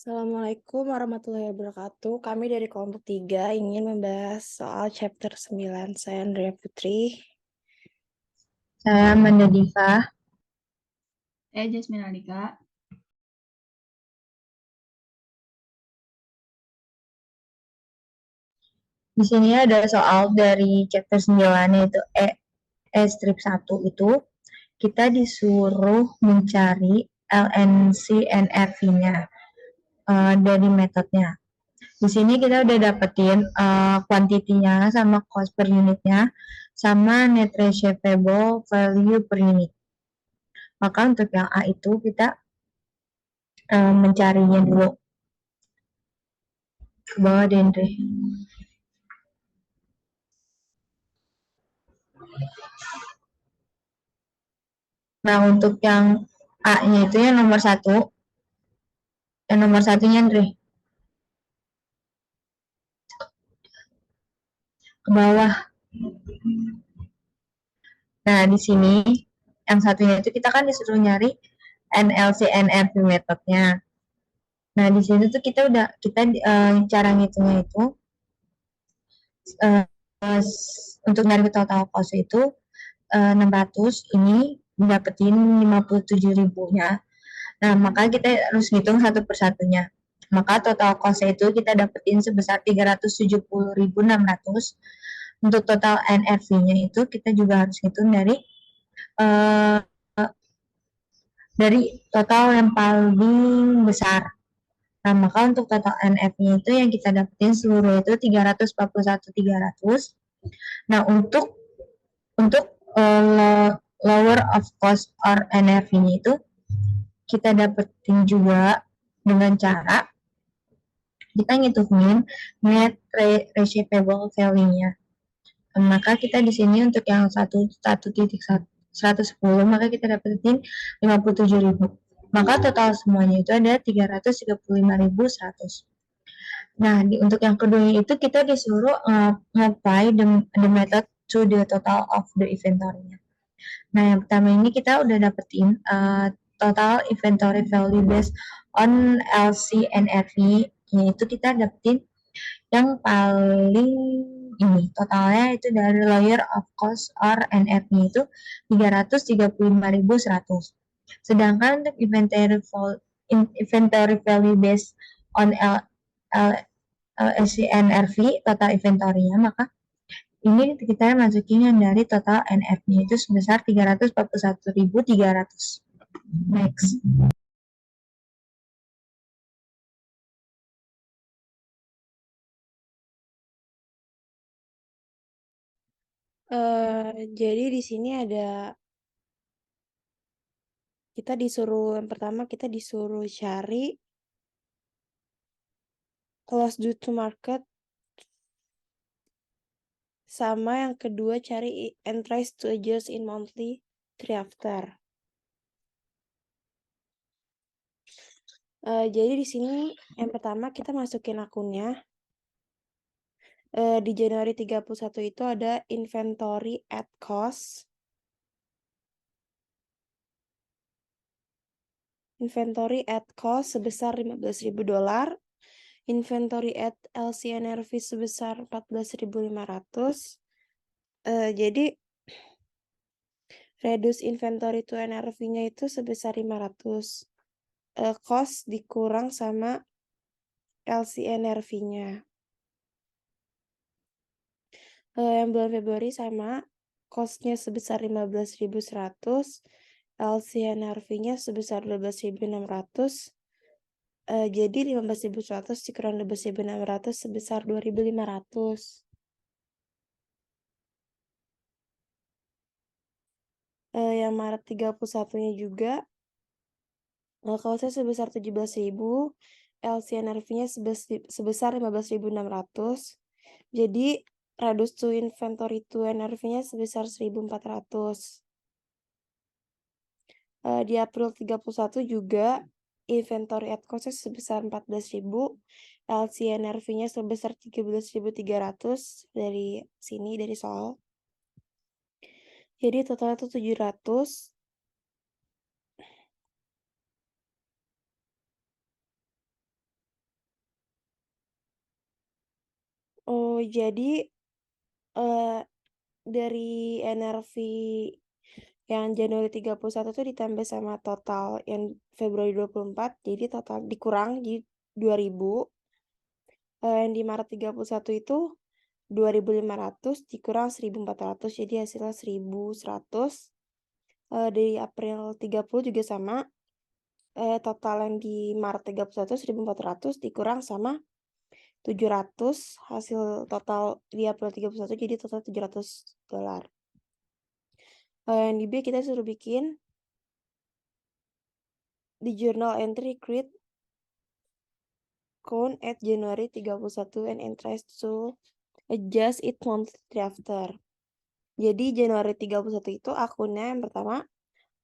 Assalamualaikum warahmatullahi wabarakatuh. Kami dari kelompok 3 ingin membahas soal chapter 9. Saya Andrea Putri. Saya Amanda Diva. Saya Jasmine Alika. Di sini ada soal dari chapter 9 yaitu strip 1 itu kita disuruh mencari LNCNRV-nya dari metodenya. Di sini kita udah dapetin kuantitinya sama cost per unitnya sama net receivable value per unit. Maka untuk yang A itu kita mencarinya dulu. Ke bawah Dendre. Nah, untuk yang A-nya itu yang nomor 1. Yang nomor satunya, Andre. Ke bawah. Nah, di sini yang satunya itu kita kan disuruh nyari NLCNRV metodnya. Nah, di sini tuh kita cara ngitungnya itu untuk nyari total cost itu 600, ini dapetin 57.000-nya. Nah, maka kita harus ngitung satu persatunya. Maka total cost itu kita dapetin sebesar 370.600. Untuk total NRV-nya itu kita juga harus hitung dari total yang paling besar. Nah, maka untuk total NF-nya itu yang kita dapetin seluruh itu 341.300. Nah, untuk lower of cost or NF-nya itu kita dapetin juga dengan cara kita ngitungin net receivable value-nya. Maka kita di sini untuk yang 1.110 maka kita dapetin 57.000. Maka total semuanya itu ada 335.100. Nah, untuk yang kedua itu kita disuruh apply the method to the total of the inventory-nya. Nah, yang pertama ini kita udah dapetin total inventory value based on LCNRV, yaitu kita dapetin yang paling ini totalnya itu dari layer of cost or NF-nya itu 335.100. Sedangkan untuk inventory value based on LCNRV total inventory-nya, maka ini kita masukin yang dari total NF-nya itu sebesar 341.300. Next. Jadi di sini ada yang pertama kita disuruh cari cost due to market, sama yang kedua cari and tries to adjust in monthly thereafter. Jadi di sini yang pertama kita masukin akunnya. Di Januari 31 itu ada inventory at cost. Inventory at cost sebesar $15.000. Inventory at LCNRV sebesar 14.500. Jadi reduce inventory to NRV-nya itu sebesar 500. Cost dikurang sama LCNRV-nya. Yang bulan Februari sama, cost-nya sebesar 15.100, LCNRV-nya sebesar 12.600. Jadi 15.100 dikurang 12.600 sebesar 2.500. Yang Maret 31-nya juga cost-nya sebesar 17.000, LCNRV-nya sebesar 15.600. Jadi reduce to inventory to NRV-nya sebesar 1.400. Di April 31 juga inventory at cost sebesar 14.000, LCNRV-nya sebesar 13.300 dari sini, dari soal. Jadi totalnya itu 700. Oh, jadi dari NRV yang Januari 31 tuh ditambah sama total yang Februari 24, jadi total dikurang jadi 2.000. Yang di Maret 31 itu 2.500 dikurang 1.400, jadi hasilnya 1.100. Dari April 30 juga sama. Total yang di Maret 31 1.400 dikurang sama 700, hasil total di April 31 jadi total $700. Yang di B kita suruh bikin di journal entry create count at January 31 and tries to adjust it monthly after. Jadi Januari 31 itu akunnya yang pertama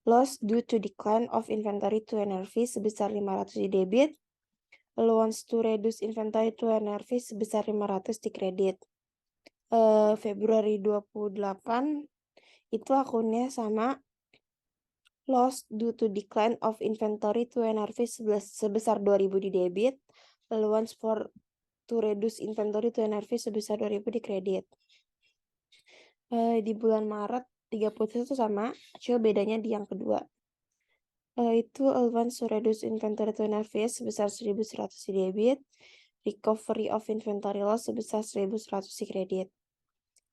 loss due to decline of inventory to NRV sebesar 500 di debit, allowance to reduce inventory to NRV sebesar 500 di kredit. Februari 28 itu akunnya sama loss due to decline of inventory to NRV sebesar 2.000 di debit, allowance for to reduce inventory to NRV sebesar 2.000 di kredit. Di bulan Maret 31 itu sama, cuma bedanya di yang kedua. Itu allowance to reduce inventory to NRV sebesar 1.100 di debit, recovery of inventory loss sebesar 1.100 di kredit.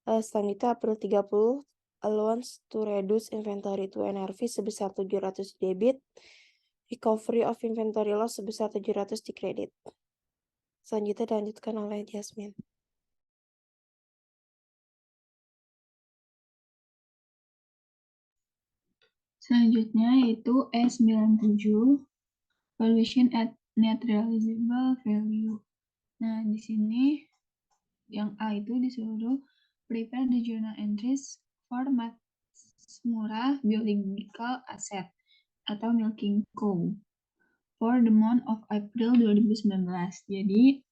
Selanjutnya April 30, allowance to reduce inventory to NRV sebesar 700 di debit, recovery of inventory loss sebesar 700 di kredit. Selanjutnya dilanjutkan oleh Jasmine. Selanjutnya yaitu E97, valuation at net realizable value. Nah, di sini yang A itu disuruh prepare the journal entries for Matsumura Biological Asset atau Milking Co. for the month of April 2019. Jadi,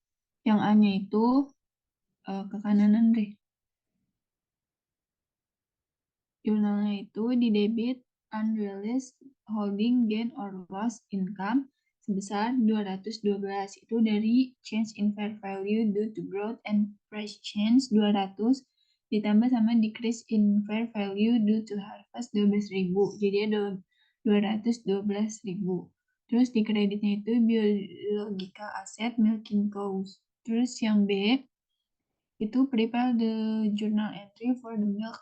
yang A-nya itu ke kanan deh. Jurnalnya itu di debit unrealized holding gain or loss income sebesar 212. Itu dari change in fair value due to growth and price change 200 ditambah sama decrease in fair value due to harvest 12.000. Jadi ada 212.000. Terus di kreditnya itu biological asset milking cows. Terus yang B itu prepare the journal entry for the milk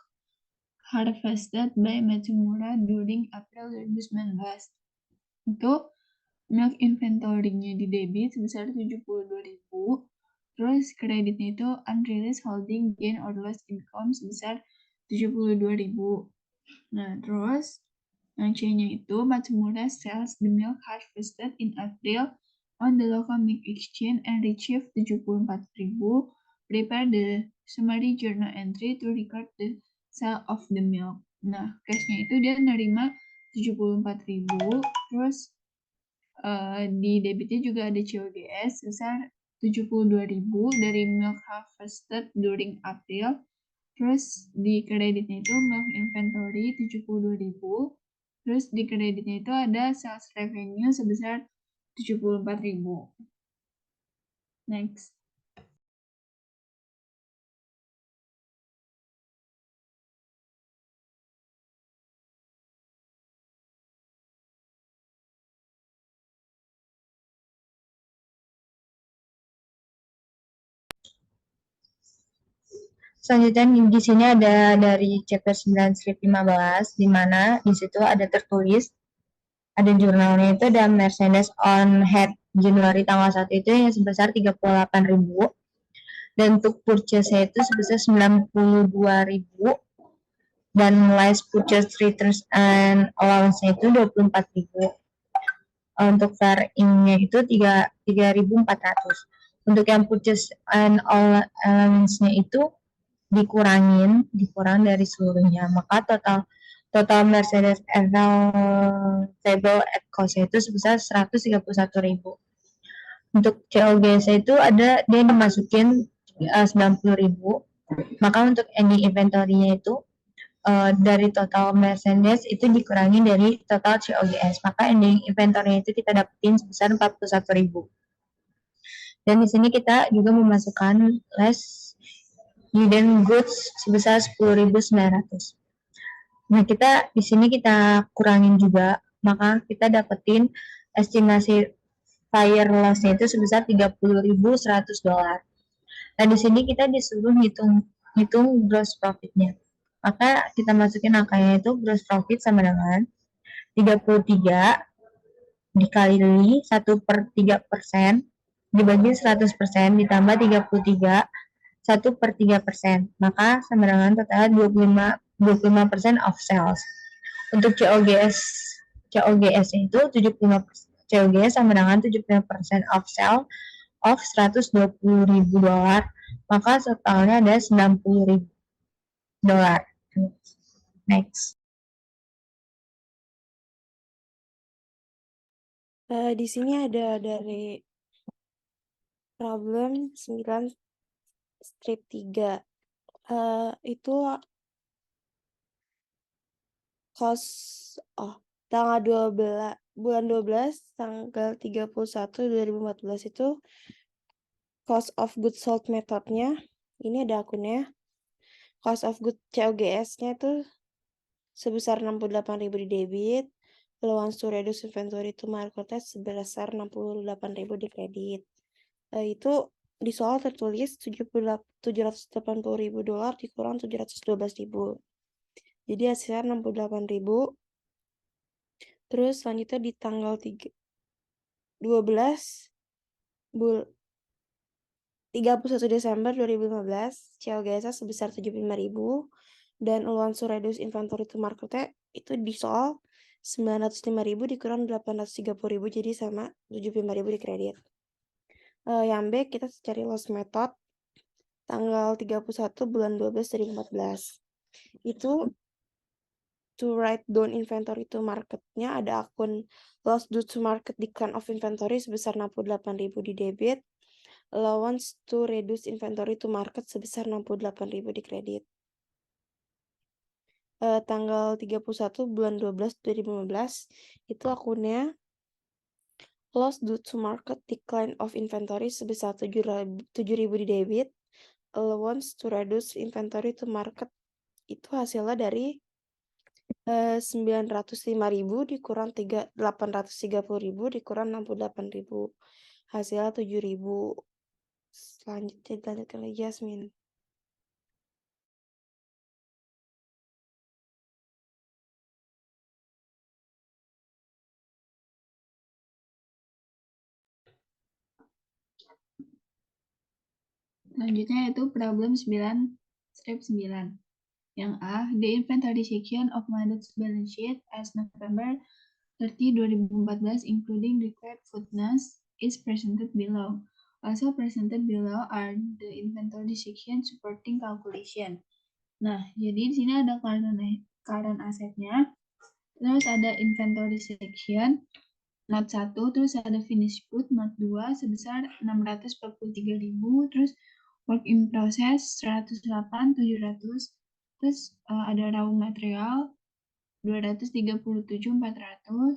harvested by Matsumura during April 2019. Untuk milk inventory-nya di debit sebesar 72.000. Terus kreditnya itu unrealized holding gain or loss income sebesar 72.000. Nah, terus yang C-nya itu Matsumura sells the milk harvested in April on the local milk exchange and retrieve 74.000. Prepare the summary journal entry to record the sale of the milk. Nah, cash-nya itu dia nerima 74.000, terus di debitnya juga ada COGS sebesar 72.000 dari milk harvested during April. Terus di kreditnya itu milk inventory 72.000. Terus di kreditnya itu ada sales revenue sebesar 74.000. Next. Selanjutnya di sini ada dari chapter 9 strip 15, di mana di situ ada tertulis, ada jurnalnya itu ada Mercedes on head Januari tanggal 1 itu yang sebesar 38.000, dan untuk purchase itu sebesar 92.000, dan last purchase returns and allowance-nya itu 24.000. Untuk fair in-nya itu 3.400. Untuk yang purchase and allowance-nya itu dikurang dari seluruhnya, maka total Mercedes available at cost itu sebesar 131.000. Untuk COGS itu ada dia dimasukin 90.000, maka untuk ending inventory-nya itu dari total Mercedes itu dikurangi dari total COGS, maka ending inventory itu kita dapetin sebesar 41.000. Dan di sini kita juga memasukkan less hidden goods sebesar 10.900. Nah, di sini kita kurangin juga, maka kita dapetin estimasi fire loss-nya itu sebesar $30.100. Nah, di sini kita disuruh hitung gross profit-nya. Maka kita masukin angkanya itu gross profit sama dengan 33 dikali 1/3% dibagi 100% ditambah 33 1/3%, maka sama dengan total 25% of sales. Untuk COGS itu 75%. COGS sama dengan 75% of sale of $120.000, maka totalnya ada $90.000. Next. Di sini ada dari problem 9 strip 3. Itu cost tanggal 12 bulan 12 tanggal 31/2014 itu cost of goods sold methodnya ini ada akunnya. Cost of goods COGS-nya itu sebesar 68.000 di debit, allowance to reduce inventory to market sebesar 68.000 di kredit. Itu di soal tertulis $780.000 dikurang 712.000. Jadi hasilnya 68.000. Terus selanjutnya di tanggal 31 Desember 2015 COGS sebesar 75.000 dan allowance to reduce inventory to market itu di soal 905.000 dikurang 830.000 jadi sama 75.000 di kredit. Yang B kita cari loss method tanggal 31 bulan 12 2014. Itu to write down inventory to market-nya ada akun loss due to market decline of inventory sebesar 68.000 di debit, allowance to reduce inventory to market sebesar 68.000 di kredit. Tanggal 31 bulan 12 2015 itu akunnya loss due to market decline of inventory sebesar 7.000 di debit, allowance to reduce inventory to market itu hasilnya dari 905.000 dikurang 830.000 dikurang 68.000. Hasilnya 7.000. Selanjutnya dilanjutkan lagi Yasmin. Selanjutnya yaitu problem 9 strip 9. Yang A, the inventory section of Maddox balance sheet as November 30, 2014 including required footnotes is presented below. Also presented below are the inventory section supporting calculation. Nah, jadi di sini ada current asetnya, terus ada inventory section, not 1, terus ada finished good, not 2, sebesar 643.000, terus work in process 108, 700, terus ada raw material 237.400,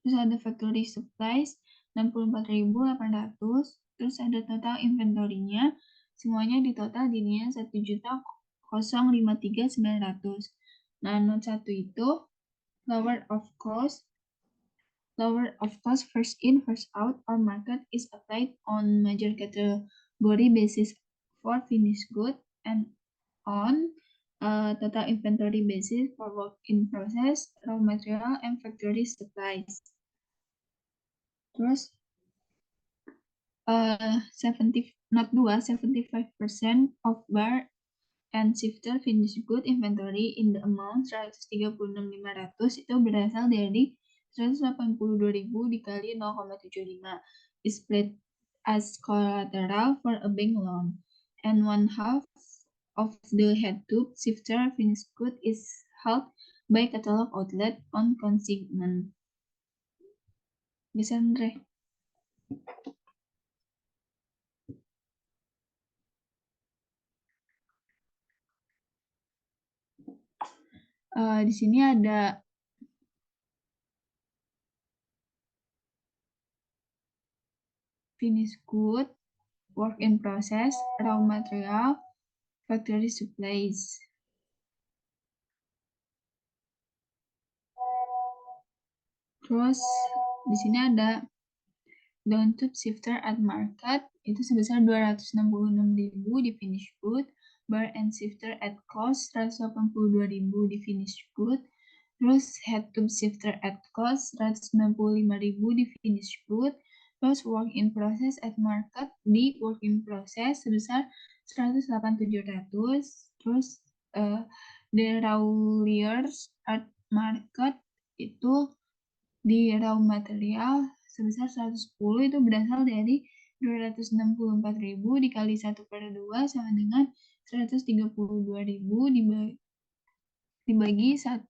terus ada factory supplies 64.800, terus ada total inventory-nya, semuanya di total jadinya 1.053.900. Nah, not 1 itu lower of cost first in first out or market is applied on major category basis for finished good and on total inventory basis for work in process, raw material, and factory supplies. Terus 75% of bar and shifter finished good inventory in the amount 136.500 itu berasal dari 182.000 dikali 0,75 is paid as collateral for a bank loan, and 1/2 of the head tube shifter finished good is held by catalog outlet on consignment. Bisa, Andre? Di sini ada finished good, work in process, raw material, factory supplies. Terus di sini ada down tube shifter at market itu sebesar 266.000 di finished good, bar and shifter at cost 182.000 di finished good, terus head tube shifter at cost 195.000 di finished good, terus work in process at market di work in process sebesar 108.700, terus the rawliers at market itu di raw material sebesar 110 itu berasal dari 264.000 dikali 1/2 sama dengan 132.000 dibagi 1,2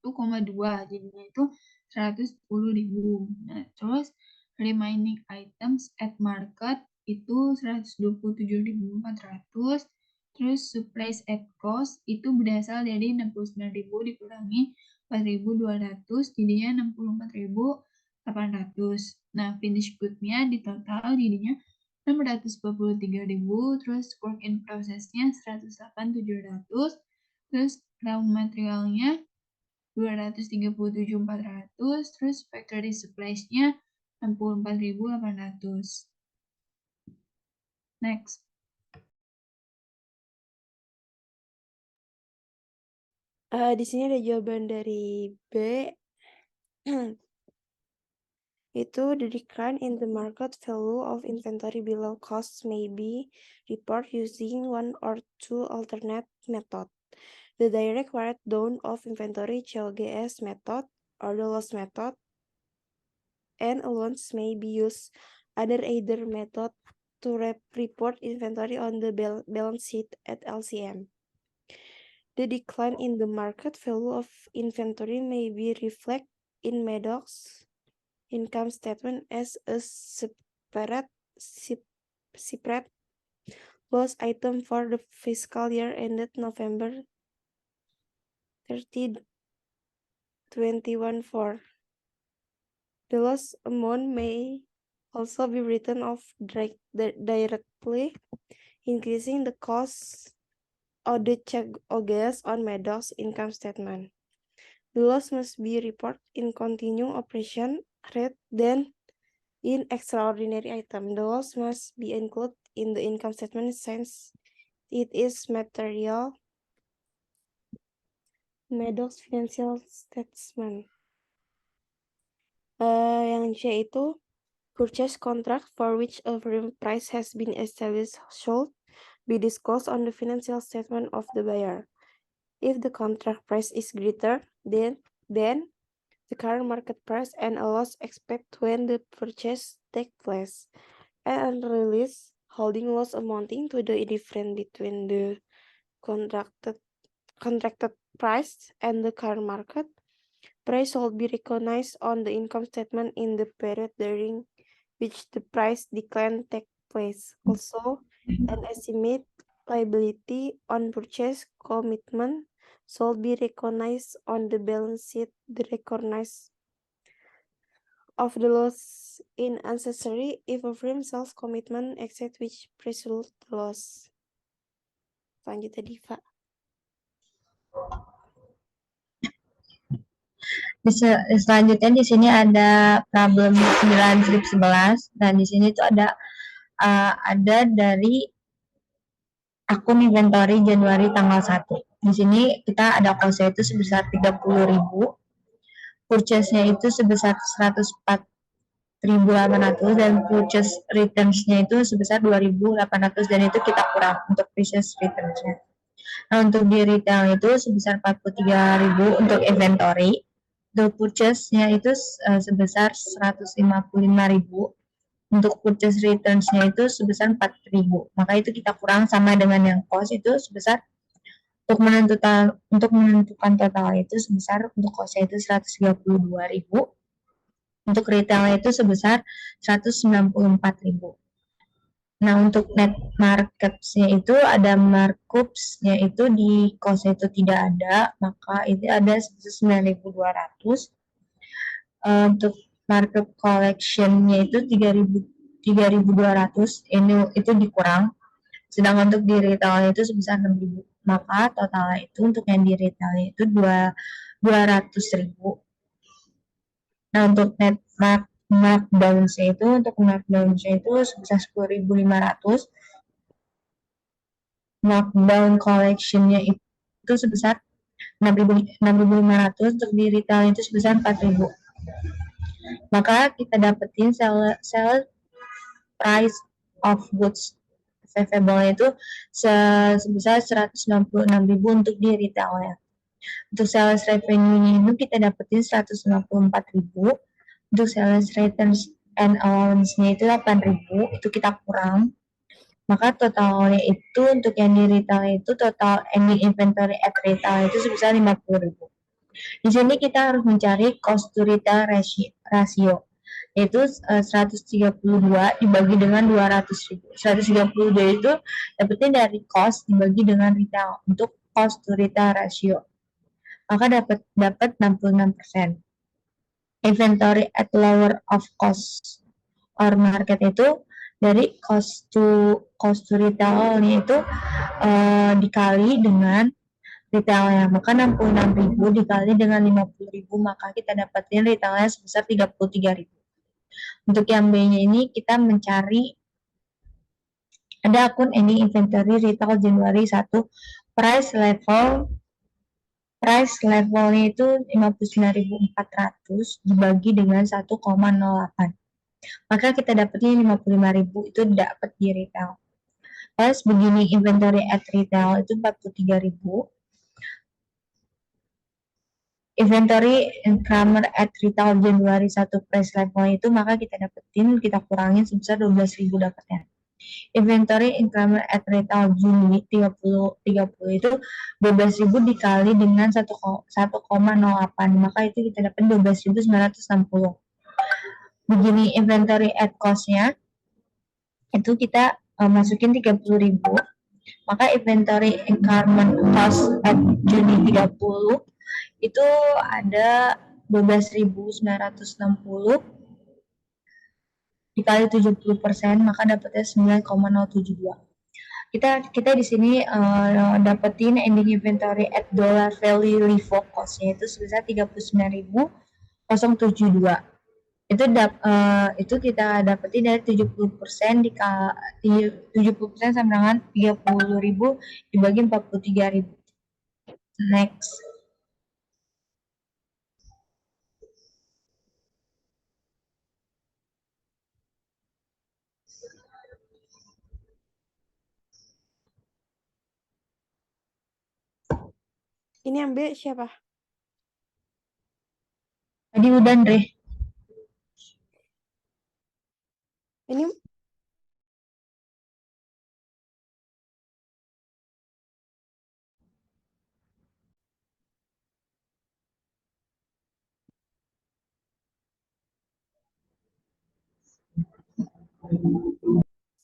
jadinya itu 110.000. Nah, terus remaining items at market itu 127.400. Terus supplies at cost itu berasal dari 69.000 dikurangi 4.200 jadinya 64.800. Nah, finish good-nya di total jadinya 643.000, terus work in process-nya 108.700, terus raw materialnya 237.400, terus factory supplies-nya 64.800. Next. Di sini ada jawaban dari B. Itu the decline in the market value of inventory below costs may be reported using one or two alternate methods. The direct write-down of inventory CLGS method or the loss method, and allowance may be used under either method to report inventory on the balance sheet at LCM. The decline in the market value of inventory may be reflected in Maddox's income statement as a separate loss item for the fiscal year ended November 30, 2021. The loss amount may also be written off directly, increasing the cost of the CLGS on Maddox's income statement. The loss must be reported in continuing operation rather than in extraordinary item. The loss must be included in the income statement since it is material Maddox financial statement. Yang C itu purchase contract for which a firm price has been established should be disclosed on the financial statement of the buyer. If the contract price is greater than the current market price and a loss expected when the purchase takes place, and release holding loss amounting to the difference between the contracted price and the current market price will be recognized on the income statement in the period during which the price decline takes place. Also, an estimate liability on purchase commitment should be recognized on the balance sheet. The recognize of the loss in unnecessary if a firm sells commitment except which result the loss. Selanjutnya Diva. Selanjutnya di sini ada problem 9 strip 11 dan di sini tuh ada dari akun inventory Januari tanggal 1. Di sini kita ada cost itu sebesar 30.000, purchase-nya itu sebesar 104.800 dan purchase returns-nya itu sebesar 2.800 dan itu kita kurang untuk purchase returns-nya. Nah, untuk di retail itu sebesar 43.000 untuk inventory. Untuk purchase-nya itu sebesar 155.000. Untuk purchase returns-nya itu sebesar 4.000. Maka itu kita kurang sama dengan yang cost itu sebesar untuk menentukan total itu sebesar untuk cost-nya itu 132.000. Untuk retail itu sebesar 194.000. Nah, untuk net markups-nya itu ada markups-nya itu di cost itu tidak ada, maka itu ada 9.200. Untuk markup collection-nya itu 3.200, ini itu dikurang. Sedangkan untuk di retail itu sebesar 6.000. Maka totalnya itu untuk yang di retailnya itu 200.000. Nah, untuk net markdown-nya itu sebesar 10.500. Markdown collection-nya itu sebesar 6.500, untuk di retail itu sebesar 4.000. Maka kita dapetin sell price of goods receivable itu sebesar 196.000 untuk di retailnya. Untuk sales revenue-nya itu kita dapetin 194.000. Untuk sales returns and allowance-nya itu 8.000, itu kita kurang. Maka totalnya itu untuk yang di retail itu total ending inventory at retail itu sebesar 50.000. Di sini kita harus mencari cost to retail ratio, yaitu 132 dibagi dengan 200.000. 132 itu dapetin dari cost dibagi dengan retail untuk cost to retail ratio. Maka dapat 66%. Inventory at lower of cost or market itu dari cost to retail itu dikali dengan retailnya, maka 66.000 dikali dengan 50.000, maka kita dapatin retailnya sebesar 33.000. Untuk yang B-nya ini kita mencari ada akun ending inventory retail Januari 1, price levelnya itu 59.400 dibagi dengan 1,08. Maka kita dapatnya 55.000, itu dapat di retail. Pas begini inventory at retail itu 43.000. Inventory increment at retail Januari 1 price level itu, maka kita kurangin sebesar 12.000 dapatnya. Inventory increment at retail Juni 30 itu 12.000 dikali dengan 1,08, maka itu kita dapat 12.960. Begini inventory at cost-nya itu kita masukin 30.000, maka inventory increment cost at Juni 30 itu ada 12.960 dikali 70%, maka dapatnya 9,072. Kita di sini dapetin ending inventory at dollar value LIFO cost-nya itu sebesar 39.072. Itu kita dapetin dari 70% 70% sama dengan 30.000 dibagi 43.000. Next. Ini yang B siapa? Tadi udah, Andre. Ini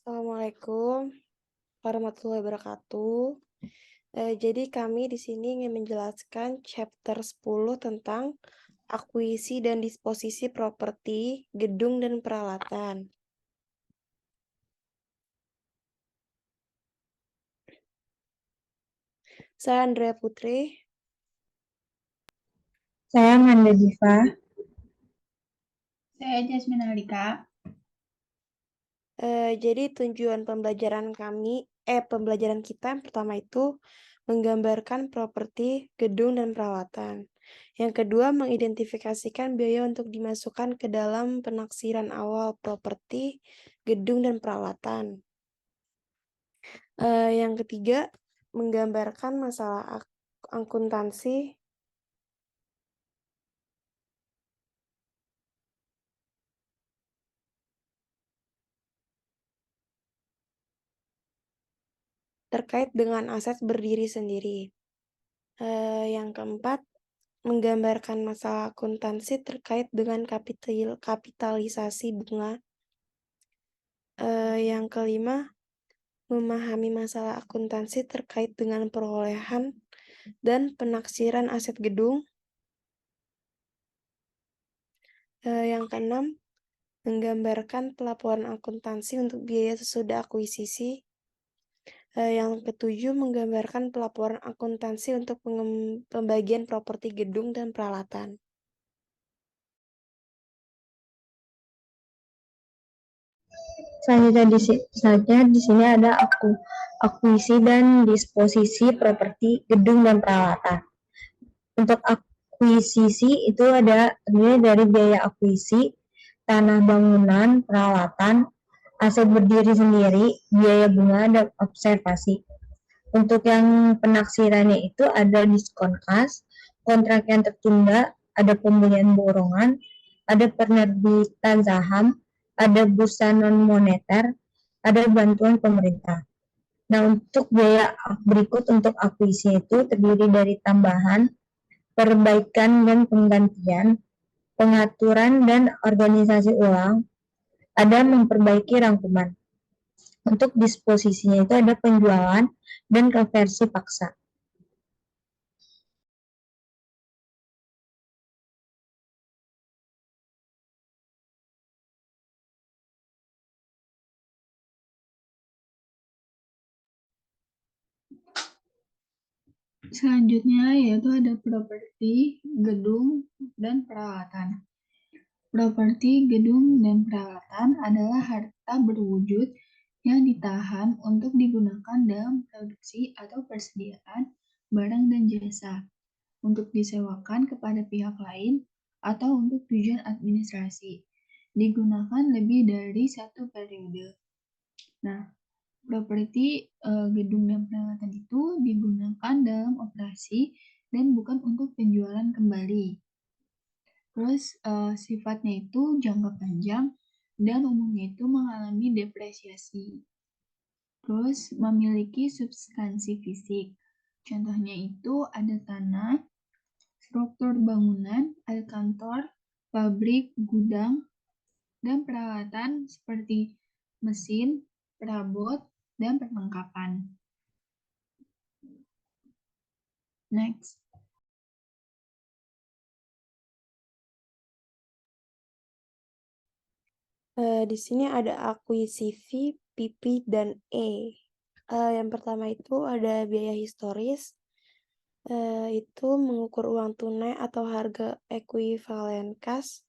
Assalamualaikum warahmatullahi wabarakatuh. Jadi kami di sini ingin menjelaskan chapter 10 tentang akuisisi dan disposisi properti, gedung dan peralatan. Saya Andrea Putri. Saya Manda Diva. Saya Jasmine Alika. Jadi tujuan pembelajaran kita yang pertama itu menggambarkan properti, gedung, dan peralatan. Yang kedua, mengidentifikasikan biaya untuk dimasukkan ke dalam penaksiran awal properti, gedung, dan peralatan. Yang ketiga, menggambarkan masalah akuntansi terkait dengan aset berdiri sendiri. Yang keempat, menggambarkan masalah akuntansi terkait dengan kapitalisasi bunga. Yang kelima, memahami masalah akuntansi terkait dengan perolehan dan penaksiran aset gedung. Yang keenam, menggambarkan pelaporan akuntansi untuk biaya sesudah akuisisi. Yang ketujuh, menggambarkan pelaporan akuntansi untuk pembagian properti gedung dan peralatan. Selanjutnya di sini ada akuisisi dan disposisi properti gedung dan peralatan. Untuk akuisisi itu terdiri dari biaya akuisisi, tanah bangunan, peralatan, aset berdiri sendiri, biaya bunga, dan observasi. Untuk yang penaksirannya itu ada diskon kas, kontrak yang tertunda, ada pembelian borongan, ada penerbitan saham, ada bursa non-moneter, ada bantuan pemerintah. Nah, untuk biaya berikut untuk akuisisi itu terdiri dari tambahan, perbaikan dan penggantian, pengaturan dan organisasi ulang, ada memperbaiki rangkuman. Untuk disposisinya itu ada penjualan dan konversi paksa. Selanjutnya yaitu ada properti, gedung, dan peralatan. Properti, gedung, dan peralatan adalah harta berwujud yang ditahan untuk digunakan dalam produksi atau persediaan barang dan jasa, untuk disewakan kepada pihak lain, atau untuk tujuan administrasi. Digunakan lebih dari satu periode. Nah, properti gedung dan peralatan itu digunakan dalam operasi dan bukan untuk penjualan kembali. Terus sifatnya itu jangka panjang dan umumnya itu mengalami depresiasi. Terus memiliki substansi fisik. Contohnya itu ada tanah, struktur bangunan, ada kantor, pabrik, gudang, dan peralatan seperti mesin, perabot, dan perlengkapan. Next. Di sini ada akuisisi PP dan E. Yang pertama itu ada biaya historis. Itu mengukur uang tunai atau harga ekuivalen kas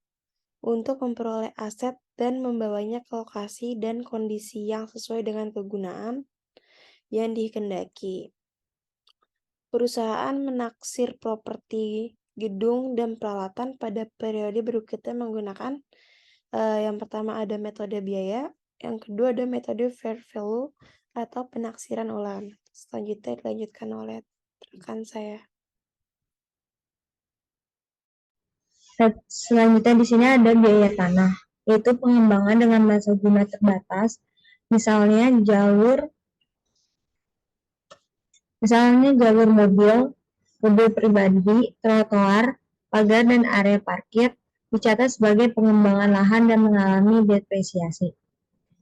untuk memperoleh aset dan membawanya ke lokasi dan kondisi yang sesuai dengan kegunaan yang dikehendaki. Perusahaan menaksir properti gedung dan peralatan pada periode berikutnya menggunakan yang pertama ada metode biaya, yang kedua ada metode fair value atau penaksiran ulang. Selanjutnya dilanjutkan oleh rekan saya. Selanjutnya di sini ada biaya tanah, yaitu pengembangan dengan masa guna terbatas, misalnya jalur mobil pribadi, trotoar, pagar, dan area parkir dicatat sebagai pengembangan lahan dan mengalami depresiasi.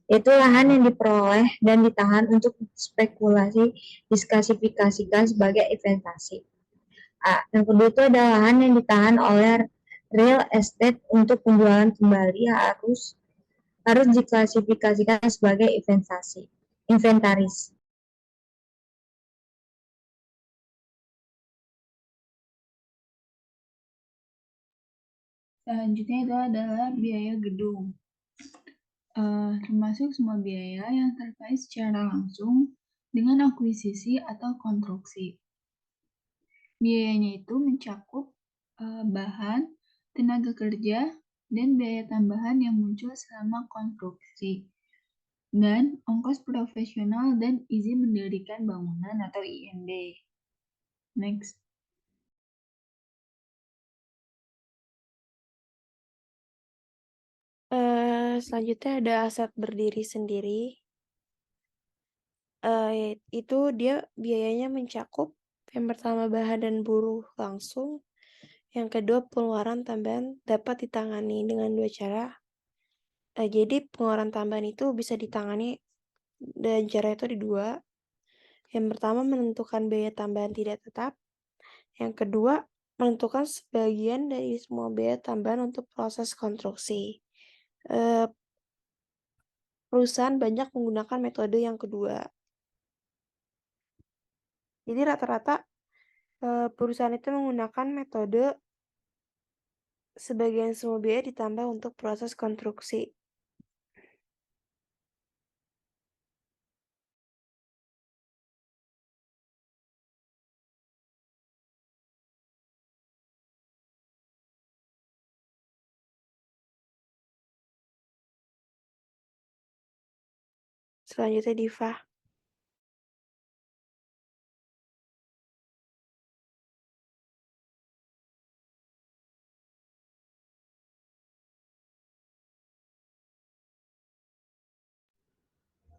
Itu lahan yang diperoleh dan ditahan untuk spekulasi diklasifikasikan sebagai investasi. Yang kedua itu ada lahan yang ditahan oleh real estate untuk penjualan kembali harus diklasifikasikan sebagai inventaris. Selanjutnya itu adalah biaya gedung. Termasuk semua biaya yang terkait secara langsung dengan akuisisi atau konstruksi. Biayanya itu mencakup bahan, tenaga kerja, dan biaya tambahan yang muncul selama konstruksi, dan ongkos profesional dan izin mendirikan bangunan atau IMB. Next. Selanjutnya ada aset berdiri sendiri. Itu dia biayanya mencakup yang pertama bahan dan buruh langsung, yang kedua pengeluaran tambahan dapat ditangani dengan dua cara. Jadi pengeluaran tambahan itu bisa ditangani dan cara itu ada dua. Yang pertama menentukan biaya tambahan tidak tetap. Yang kedua menentukan sebagian dari semua biaya tambahan untuk proses konstruksi. Perusahaan banyak menggunakan metode yang kedua. Jadi rata-rata perusahaan itu menggunakan metode sebagian semua biaya ditambah untuk proses konstruksi. Selanjutnya Diva.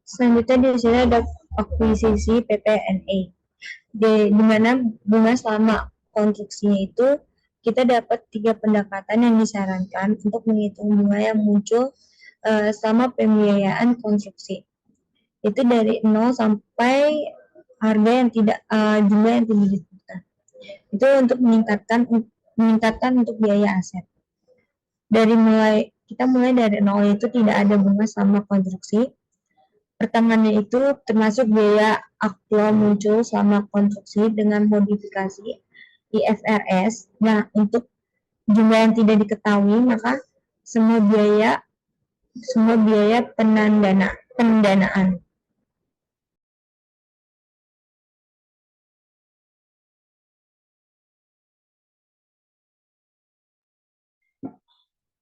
Selanjutnya di sini ada akuisisi PPNE. Di mana bunga selama konstruksinya itu kita dapat 3 pendekatan yang disarankan untuk menghitung bunga yang muncul selama pembiayaan konstruksi. Itu dari 0 sampai harga yang tidak jumlah yang tidak ditentukan. Itu untuk meningkatkan untuk biaya aset. Kita mulai dari 0 itu tidak ada bunga selama konstruksi. Pertamanya itu termasuk biaya aktual muncul selama konstruksi dengan modifikasi IFRS. Nah, untuk jumlah yang tidak diketahui, maka semua biaya pendanaan.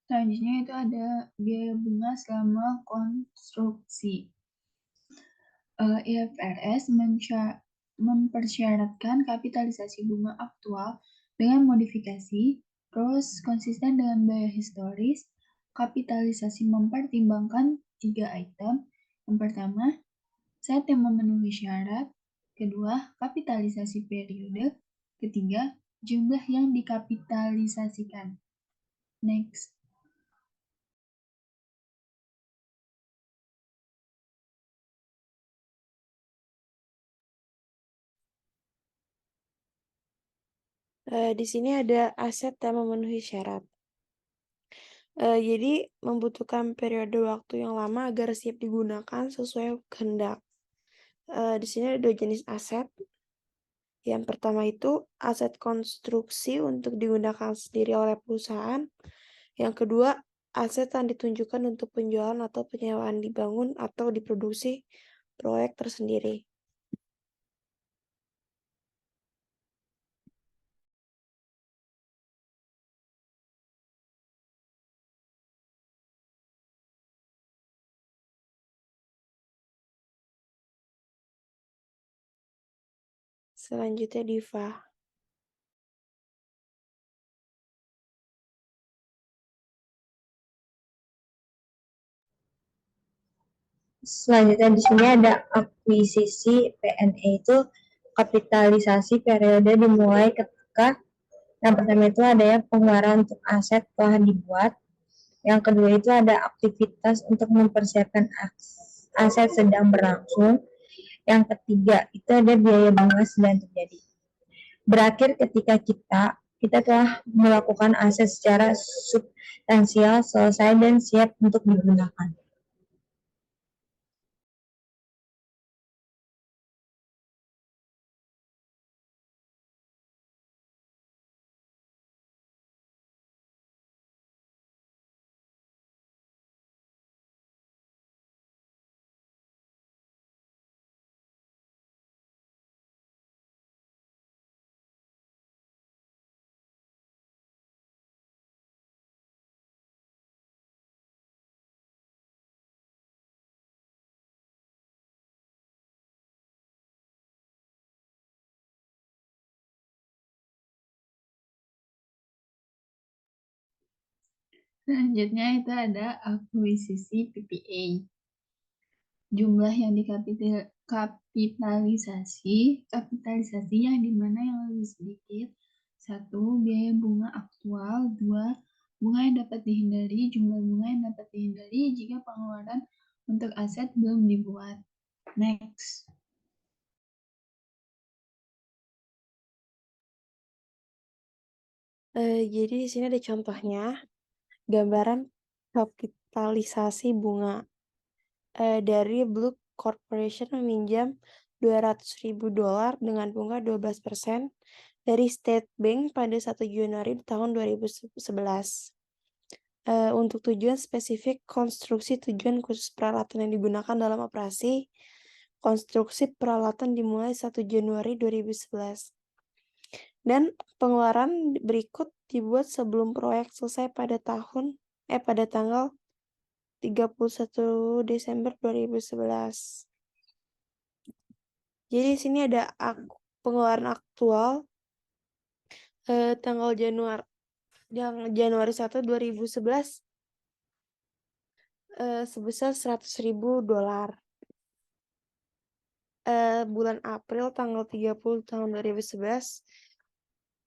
Selanjutnya itu ada biaya bunga selama konstruksi. IFRS mempersyaratkan kapitalisasi bunga aktual dengan modifikasi, terus konsisten dengan biaya historis. Kapitalisasi mempertimbangkan 3 item. Yang pertama, set yang memenuhi syarat. Kedua, kapitalisasi periode. Ketiga, jumlah yang dikapitalisasikan. Next. Di sini ada aset yang memenuhi syarat. Jadi membutuhkan periode waktu yang lama agar siap digunakan sesuai kehendak. Di sini ada 2 jenis aset. Yang pertama itu aset konstruksi untuk digunakan sendiri oleh perusahaan. Yang kedua, aset yang ditunjukkan untuk penjualan atau penyewaan dibangun atau diproduksi proyek tersendiri. Selanjutnya Diva. Selanjutnya di sini ada akuisisi PNE, itu kapitalisasi periode dimulai ketika yang pertama itu ada ya pengeluaran untuk aset telah dibuat. Yang kedua itu ada aktivitas untuk mempersiapkan aset sedang berlangsung. Yang ketiga itu ada biaya bunga sedang terjadi. Berakhir ketika kita telah melakukan aset secara substansial, selesai dan siap untuk digunakan. Selanjutnya itu ada akuisisi PPA. Jumlah yang kapitalisasi yang dimana yang lebih sedikit. 1. Biaya bunga aktual. 2. Bunga yang dapat dihindari. Jumlah bunga yang dapat dihindari jika pengeluaran untuk aset belum dibuat. Next. Jadi di sini ada contohnya gambaran kapitalisasi bunga. Dari Blue Corporation meminjam $200.000 dengan bunga 12% dari State Bank pada 1 Januari tahun 2011. Untuk tujuan spesifik konstruksi tujuan khusus peralatan yang digunakan dalam operasi, konstruksi peralatan dimulai 1 Januari 2011. Dan pengeluaran berikut dibuat sebelum proyek selesai pada tanggal 31 Desember 2011. Jadi di sini ada pengeluaran aktual tanggal Januari 1, 2011 sebesar $100.000. Bulan April tanggal 30 tahun 2011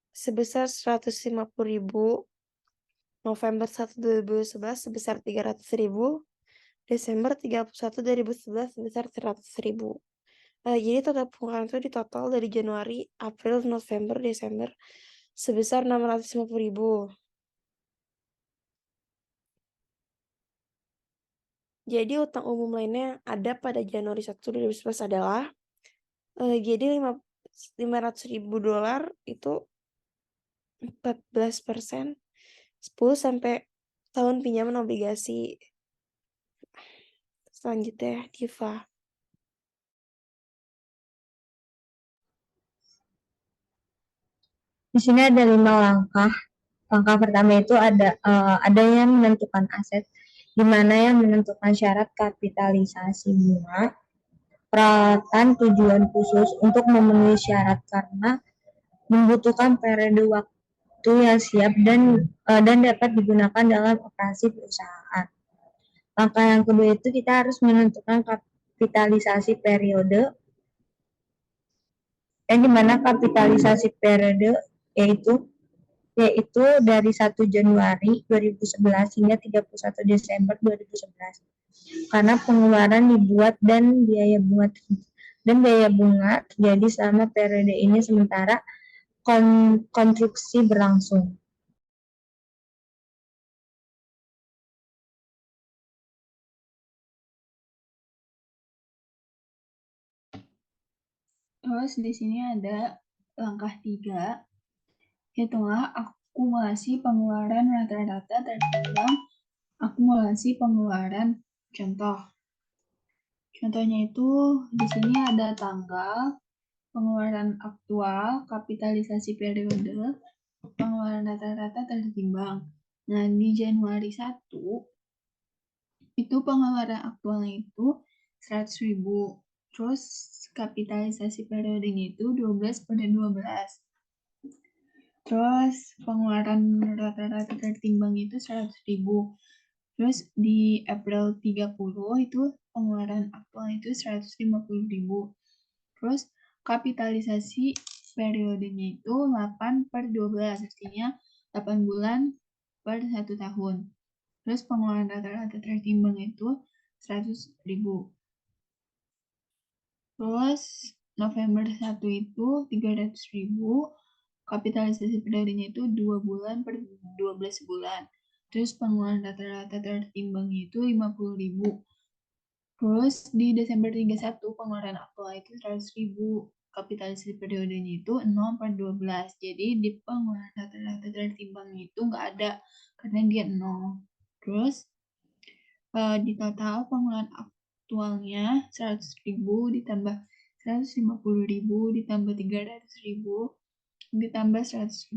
sebesar $150.000. November 1, 2011 sebesar $300.000. Desember 31, 2011 sebesar $100.000. Jadi total pengeluaran itu ditotal dari Januari, April, November, Desember sebesar $650.000. Jadi utang umum lainnya ada pada Januari 1, 2011 adalah jadi $500.000 itu 14%, 10 sampai tahun pinjaman obligasi. Selanjutnya, Diva. Di sini ada 5 langkah. Langkah pertama itu ada yang menentukan aset, di mana yang menentukan syarat kapitalisasi bunga, peralatan tujuan khusus untuk memenuhi syarat karena membutuhkan periode waktu yang siap dan dapat digunakan dalam operasi perusahaan. Langkah yang kedua itu kita harus menentukan kapitalisasi periode, yang dimana kapitalisasi periode yaitu dari 1 Januari 2011 hingga 31 Desember 2011. Karena pengeluaran dibuat dan biaya bunga terjadi selama periode ini sementara konstruksi berlangsung. Terus di sini ada langkah 3. Hitunglah akumulasi pengeluaran rata-rata tertimbang akumulasi pengeluaran contoh. Contohnya itu di sini ada tanggal, pengeluaran aktual, kapitalisasi periode, pengeluaran rata-rata tertimbang. Nah, di Januari 1 itu pengeluaran aktualnya itu 100.000. Terus kapitalisasi periodenya itu 12/12. Terus pengeluaran rata-rata tertimbang itu 100.000. Terus di April 30 itu pengeluaran aktual itu 150.000. Terus kapitalisasi periodenya itu 8/12, artinya 8 bulan per 1 tahun. Terus pengeluaran rata-rata tertimbang itu 100.000. Terus November 1 itu 300.000. Kapitalisasi periodenya itu 2 bulan per 12 bulan. Terus pengeluaran rata-rata tertimbangnya itu 50.000. Terus di Desember 31 pengeluaran aktual itu 100.000. Kapitalisasi periodenya itu 0/12. Jadi di pengeluaran rata-rata tertimbangnya itu nggak ada karena dia 0. Terus di total pengeluaran aktualnya 100.000 ditambah 150.000 ditambah 300.000 ditambah 100.000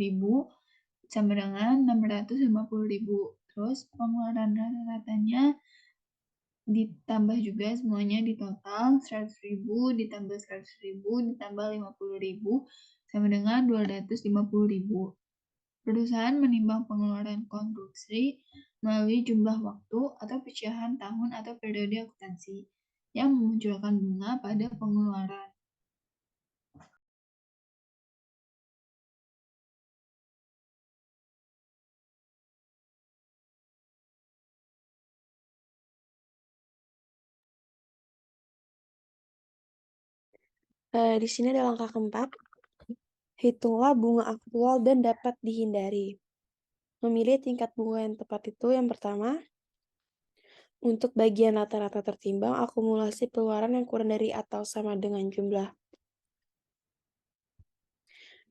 sama dengan 650.000. Terus pengeluaran rata-ratanya ditambah juga semuanya di total 100.000 ditambah 100.000 ditambah 50.000 sama dengan 250.000. Perusahaan menimbang pengeluaran konstruksi melalui jumlah waktu atau pecahan tahun atau periode akuntansi yang memunculkan bunga pada pengeluaran. Di sini ada langkah keempat. Hitunglah bunga aktual dan dapat dihindari. Memilih tingkat bunga yang tepat itu yang pertama, Untuk bagian rata-rata tertimbang, akumulasi pengeluaran yang kurang dari atau sama dengan jumlah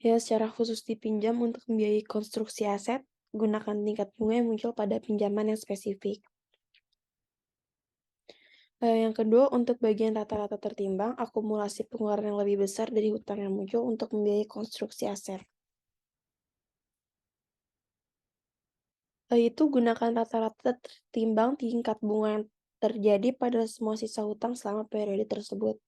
yang secara khusus dipinjam untuk membiayai konstruksi aset, gunakan tingkat bunga yang muncul pada pinjaman yang spesifik. Yang kedua, untuk bagian rata-rata tertimbang, akumulasi pengeluaran yang lebih besar dari hutang yang muncul untuk membiayai konstruksi aset. Itu gunakan rata-rata tertimbang tingkat bunga yang terjadi pada semua sisa hutang selama periode tersebut.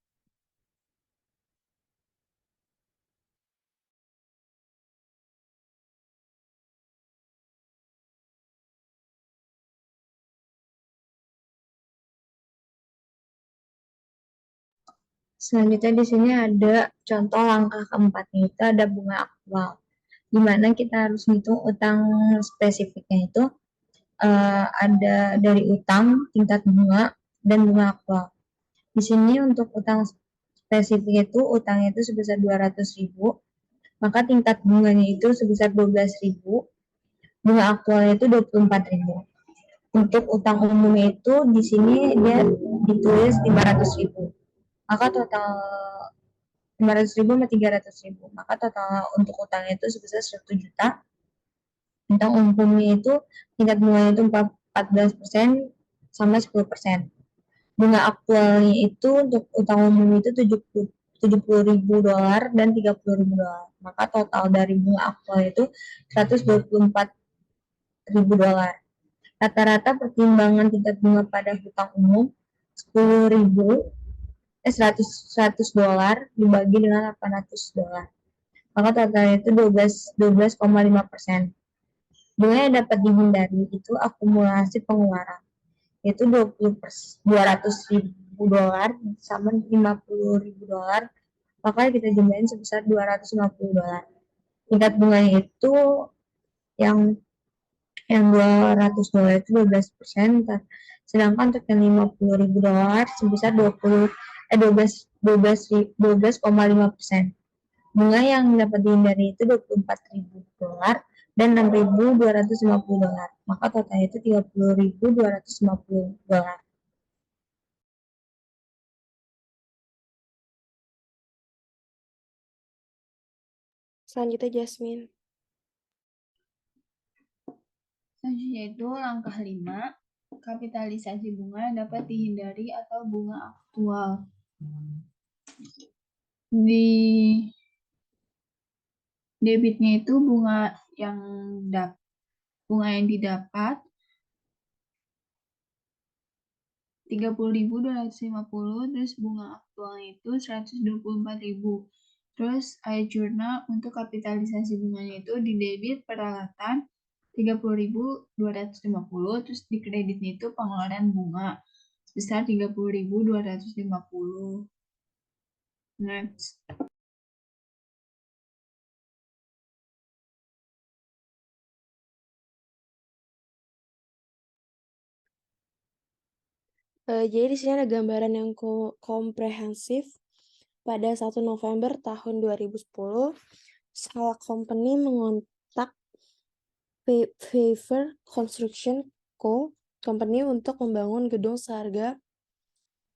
Selanjutnya di sini ada contoh langkah keempatnya, itu ada bunga aktual. Di mana kita harus ngitung utang spesifiknya itu ada dari utang, tingkat bunga, dan bunga aktual. Di sini untuk utang spesifik itu utangnya itu sebesar 200.000, maka tingkat bunganya itu sebesar 12.000, bunga aktualnya itu 24.000. Untuk utang umumnya itu di sini dia ditulis 500.000. Maka total 500.000 sama 300.000. Maka total untuk utangnya itu sebesar 1 juta. Utang umumnya itu tingkat bunganya itu 14% sama 10%. Bunga aktualnya itu untuk utang umum itu $70.000 dan $30.000. Maka total dari bunga aktual itu $124.000. Rata-rata pertimbangan tingkat bunga pada hutang umum $100 dibagi dengan $800. Maka totalnya itu 12,5%. Bunga yang dapat dihindari itu akumulasi pengeluaran, yaitu $200.000 sama $50.000, maka kita jumlahin sebesar $250. Tingkat bunganya itu yang $200 itu 12%, sedangkan untuk yang $50.000 sebesar 12,5%. Bunga yang dapat dihindari itu $24.000 dan $6.250, maka totalnya itu $30.250. Selanjutnya Jasmine. Selanjutnya itu langkah 5, kapitalisasi bunga dapat dihindari atau bunga aktual. Di debitnya itu bunga yang didapat 30.250, terus bunga aktualnya itu 124.000. Terus jurnal untuk kapitalisasi bunganya itu di debit peralatan 30.250, terus di kreditnya itu pengeluaran bunga sebesar 30.250. Next. Jadi di sini ada gambaran yang komprehensif. Pada 1 November tahun 2010, Salah Company mengontak Favor Construction Co. Company untuk membangun gedung seharga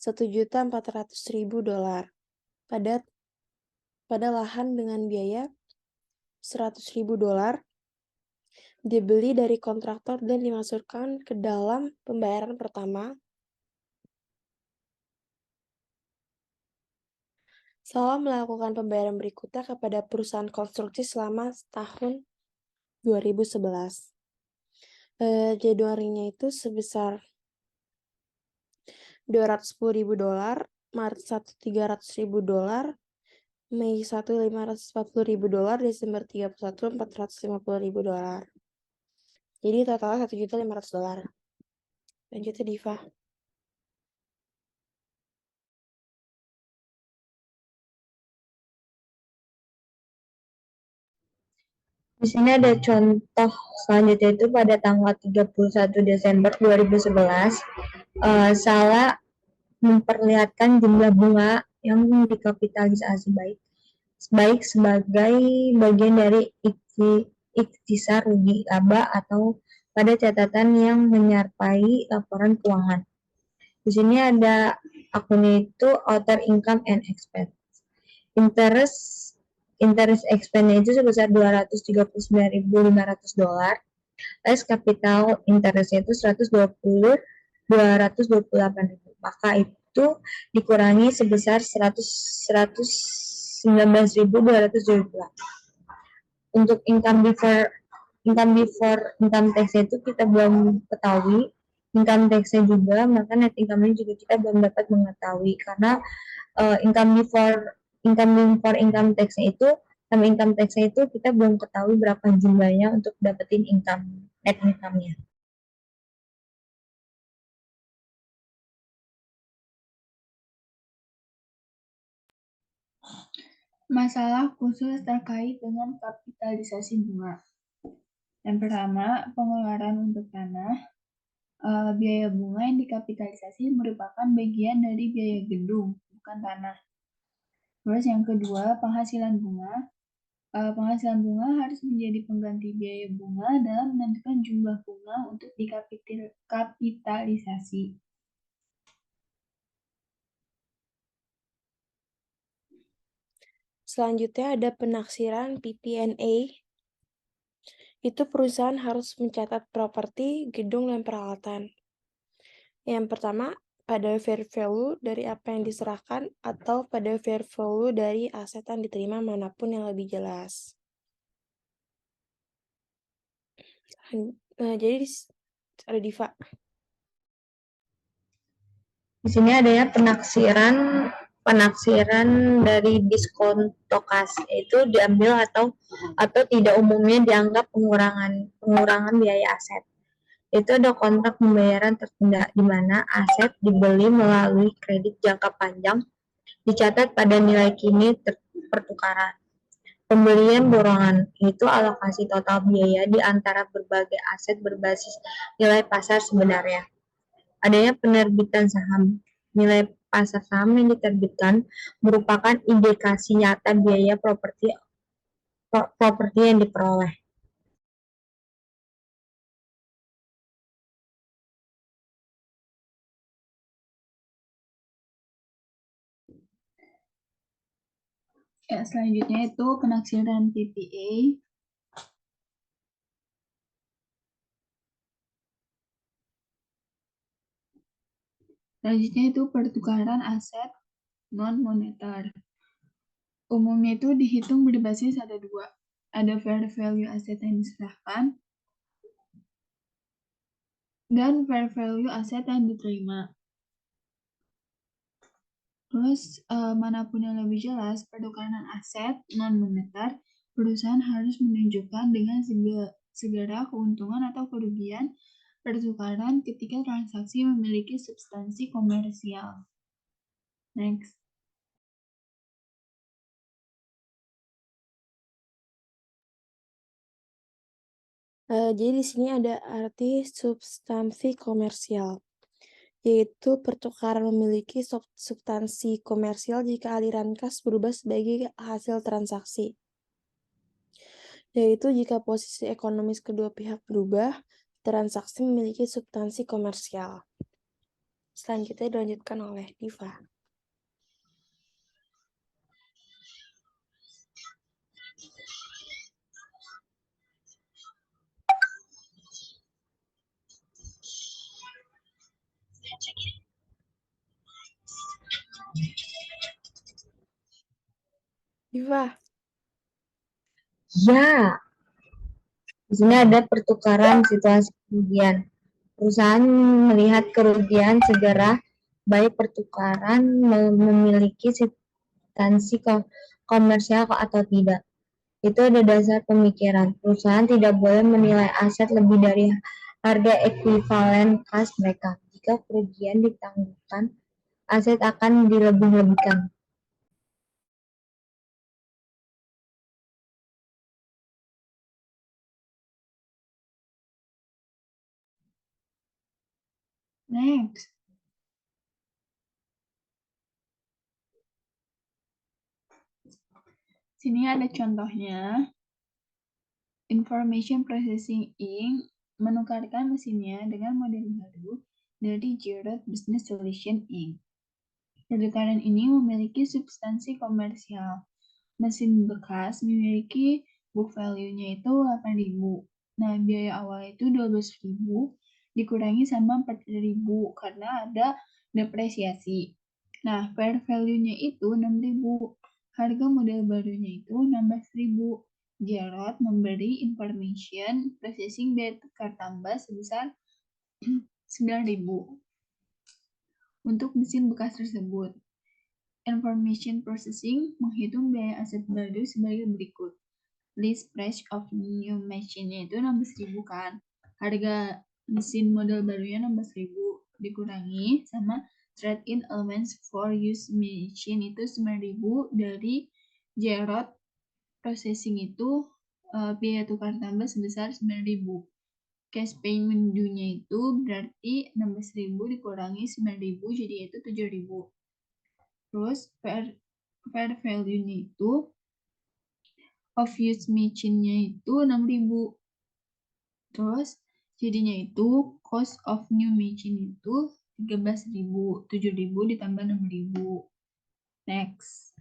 $1.400.000 pada lahan dengan biaya $100.000 dibeli dari kontraktor dan dimasukkan ke dalam pembayaran pertama. Salah melakukan pembayaran berikutnya kepada perusahaan konstruksi selama tahun 2011. Januarinya itu sebesar $210.000, Maret 1 $300.000, Mei 1 $540.000, Desember 31 $450.000. Jadi totalnya $1.500.000. Lanjutnya Diva. Di sini ada contoh selanjutnya itu pada tanggal 31 Desember 2011, Salah memperlihatkan jumlah bunga yang dikapitalisasi baik sebagai bagian dari ikhtisar rugi laba atau pada catatan yang menyertai laporan keuangan. Di sini ada akunnya itu other income and expense. Interest expense itu sebesar $239.500. Less capital interestnya itu 228.000. Maka itu dikurangi sebesar 119.272. Untuk income before income tax itu kita belum ketahui income tax-nya juga, maka net income-nya juga kita belum dapat mengetahui karena income before income tax-nya itu sama income tax-nya itu kita belum ketahui berapa jumlahnya untuk dapetin net income-nya. Masalah khusus terkait dengan kapitalisasi bunga. Yang pertama, pengeluaran untuk tanah. Biaya bunga yang dikapitalisasi merupakan bagian dari biaya gedung, bukan tanah. Terus yang kedua, penghasilan bunga. Penghasilan bunga harus menjadi pengganti biaya bunga dalam menentukan jumlah bunga untuk dikapitalisasi. Selanjutnya ada penaksiran PP&A. Itu perusahaan harus mencatat properti, gedung, dan peralatan. Yang pertama, pada fair value dari apa yang diserahkan atau pada fair value dari aset yang diterima manapun yang lebih jelas. Jadi ada Diva. Di sini ada ya penaksiran dari diskonto kas itu diambil atau tidak umumnya dianggap pengurangan biaya aset. Itu ada kontrak pembayaran tertunda di mana aset dibeli melalui kredit jangka panjang dicatat pada nilai kini pertukaran. Pembelian borongan itu alokasi total biaya di antara berbagai aset berbasis nilai pasar sebenarnya. Adanya penerbitan saham. Nilai pasar saham yang diterbitkan merupakan indikasi nyata biaya properti yang diperoleh. Ya, selanjutnya itu penaksiran PPA. Selanjutnya itu pertukaran aset non-moneter. Umumnya itu dihitung berbasis ada dua. Ada fair value aset yang diserahkan dan fair value aset yang diterima. Terus manapun yang lebih jelas, pertukaran aset non-moneter, perusahaan harus menunjukkan dengan segera keuntungan atau kerugian pertukaran ketika transaksi memiliki substansi komersial. Next. Jadi di sini ada arti substansi komersial, yaitu pertukaran memiliki substansi komersial jika aliran kas berubah sebagai hasil transaksi. Yaitu jika posisi ekonomis kedua pihak berubah, transaksi memiliki substansi komersial. Selanjutnya dilanjutkan oleh Diva. Diva. Ya, di sini ada pertukaran situasi kerugian. Perusahaan melihat kerugian segera baik pertukaran memiliki substansi komersial atau tidak. Itu ada dasar pemikiran. Perusahaan tidak boleh menilai aset lebih dari harga ekuivalen kas mereka. Jika kerugian ditangguhkan, aset akan dilebih-lebihkan. Next. Sini ada contohnya. Information Processing Inc. menukarkan mesinnya dengan model baru dari Gerard Business Solution Inc. Pertukaran ini memiliki substansi komersial. Mesin bekas memiliki book value-nya itu 8.000. Nah, biaya awal itu 12.000 dikurangi sama 4.000 karena ada depresiasi. Nah, fair value-nya itu 6.000. Harga model barunya itu 16.000. Gerard memberi information processing biaya tukar tambah sebesar 9.000 untuk mesin bekas tersebut. Information processing menghitung biaya aset baru sebagai berikut. List price of new machine-nya itu 16.000 kan. Harga mesin model barunya 16.000 dikurangi sama trade-in allowance for used machine itu 9.000 dari Gerard processing itu biaya tukar tambah sebesar 9.000. Cash payment due-nya itu berarti 16.000 dikurangi 9.000 jadi itu 7.000. Terus fair value-nya itu of use machine-nya itu 6.000. Terus jadinya itu cost of new machine itu 13.000. 7.000 ditambah 6.000. Next.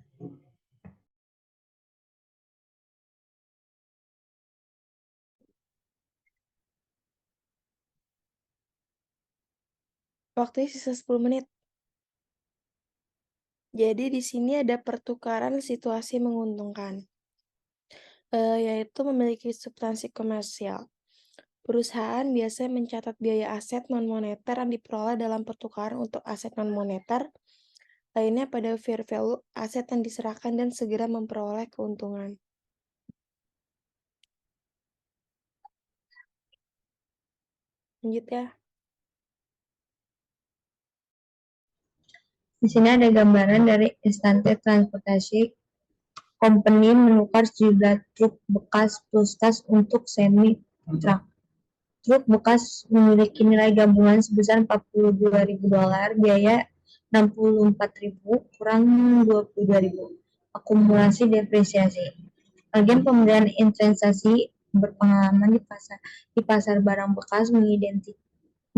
Waktunya sisa 10 menit. Jadi di sini ada pertukaran situasi menguntungkan, yaitu memiliki substansi komersial. Perusahaan biasanya mencatat biaya aset non-moneter yang diperoleh dalam pertukaran untuk aset non-moneter lainnya pada fair value aset yang diserahkan dan segera memperoleh keuntungan. Lanjut ya. Di sini ada gambaran dari Instante Transportasi Company menukar sejumlah truk bekas plus tas untuk semi-truck. Truk bekas memiliki nilai gabungan sebesar $42.000, biaya $64.000 kurang $22.000. Akumulasi depresiasi. Agen pembelian investasi berpengalaman di pasar barang bekas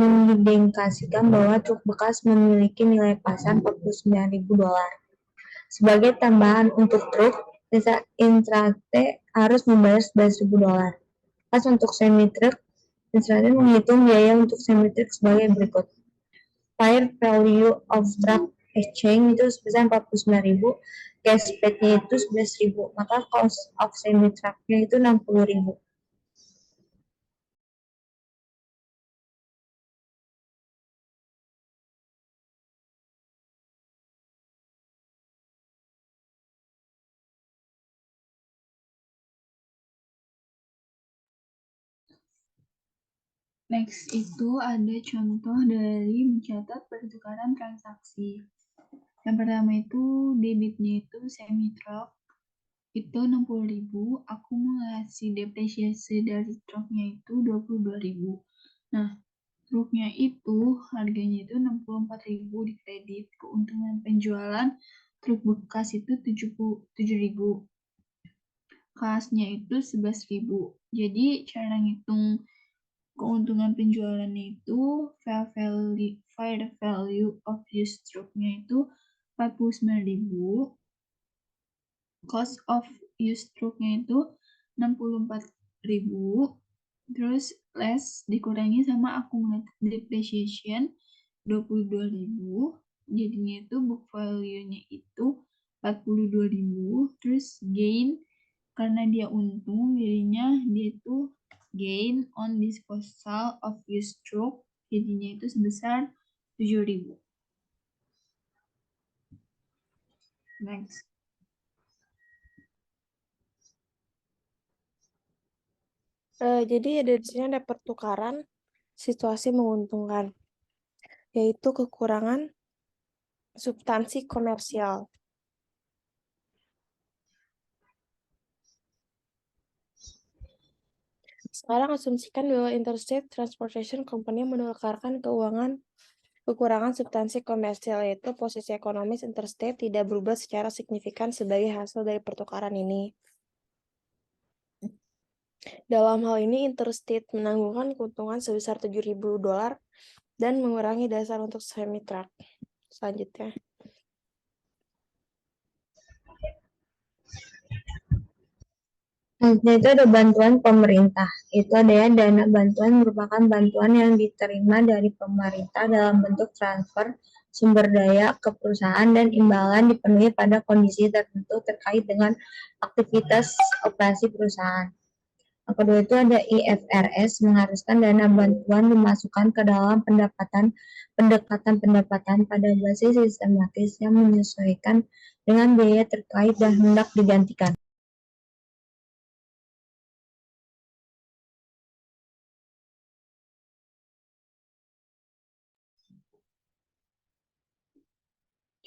mengindikasikan bahwa truk bekas memiliki nilai pasar $49.000. Sebagai tambahan untuk truk, Intrate harus membayar $11.000. Pas untuk semi-truck, Intrate menghitung biaya untuk semi-truck sebagai berikut. Fair value of truck exchange itu sebesar $49.000, gas paid-nya itu $11.000, maka cost of semi-truck-nya itu $60.000. Next itu ada contoh dari mencatat pertukaran transaksi. Yang pertama itu debitnya itu semi-truck itu 60.000, akumulasi depresiasi dari truknya itu 22.000. Nah, truknya itu harganya itu 64.000 di kredit, keuntungan penjualan truk bekas itu 7.000. Kasnya itu 11.000. Jadi cara ngitung keuntungan penjualannya itu fair value of used truk-nya itu 49.000. Cost of used truk-nya itu 64.000. Terus less dikurangi sama accumulated depreciation 22.000. Jadinya itu book value-nya itu 42.000. Terus gain karena dia untung, jadinya dia itu gain on disposal of used truck, jadinya itu sebesar 7.000. Next. Jadi di sini ada pertukaran situasi menguntungkan, yaitu kekurangan substansi komersial. Sekarang asumsikan bahwa Interstate Transportation Company menukarkan kekurangan substansi komersial, yaitu posisi ekonomis interstate tidak berubah secara signifikan sebagai hasil dari pertukaran ini. Dalam hal ini, Interstate menanggungkan keuntungan sebesar $7.000 dan mengurangi dasar untuk semi-truck. Selanjutnya. Selanjutnya itu ada bantuan pemerintah. Itu ada ya, dana bantuan merupakan bantuan yang diterima dari pemerintah dalam bentuk transfer sumber daya ke perusahaan dan imbalan dipenuhi pada kondisi tertentu terkait dengan aktivitas operasi perusahaan. Yang kedua itu ada IFRS, mengharuskan dana bantuan dimasukkan ke dalam pendekatan pendapatan pada basis sistematis yang menyesuaikan dengan biaya terkait dan hendak digantikan.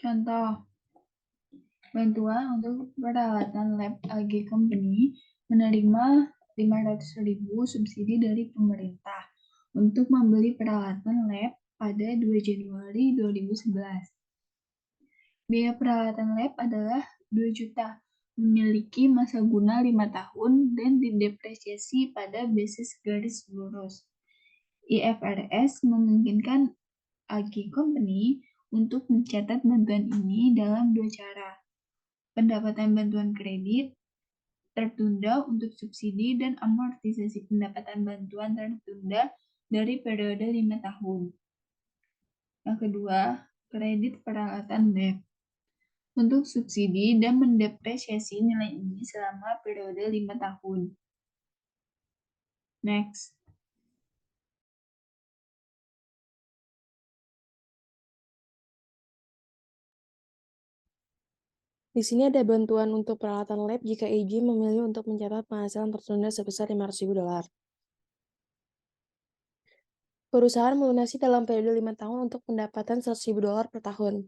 Contoh, bantuan untuk peralatan lab AG Company menerima 500.000 subsidi dari pemerintah untuk membeli peralatan lab pada 2 Januari 2011. Biaya peralatan lab adalah 2 juta, memiliki masa guna 5 tahun dan didepresiasi pada basis garis lurus. IFRS memungkinkan AG Company untuk mencatat bantuan ini dalam dua cara. Pendapatan bantuan kredit tertunda untuk subsidi dan amortisasi pendapatan bantuan tertunda dari periode 5 tahun. Yang kedua, kredit peralatan lab untuk subsidi dan mendepresiasi nilai ini selama periode 5 tahun. Next. Di sini ada bantuan untuk peralatan lab jika AG memilih untuk mencatat penghasilan tertunda sebesar $500.000. Perusahaan melunasi dalam periode 5 tahun untuk pendapatan $100.000 per tahun.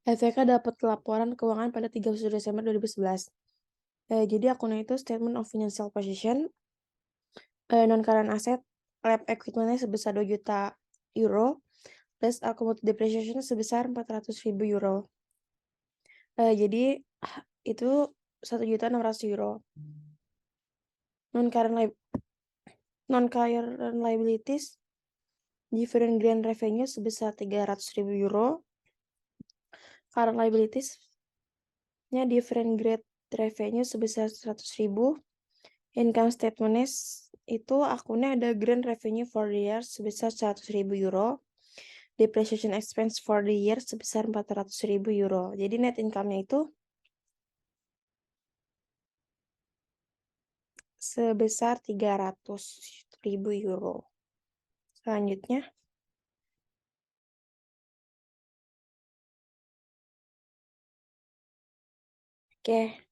FVK dapat laporan keuangan pada 31 Desember 2011. Jadi akunnya itu Statement of Financial Position, non-current asset, lab equipment-nya sebesar 2 juta euro, plus accumulated depreciation sebesar 400.000 euro. Jadi itu 1.600.000 euro. Non-current liabilities, different grant revenue sebesar 300.000 euro. Current liabilities-nya different grade revenue sebesar 100.000. Income statement-nya itu akunnya ada grant revenue for the year sebesar 100.000 euro. Depreciation expense for the year sebesar 400.000 euro. Jadi net income-nya itu sebesar 300.000 euro. Selanjutnya. Oke.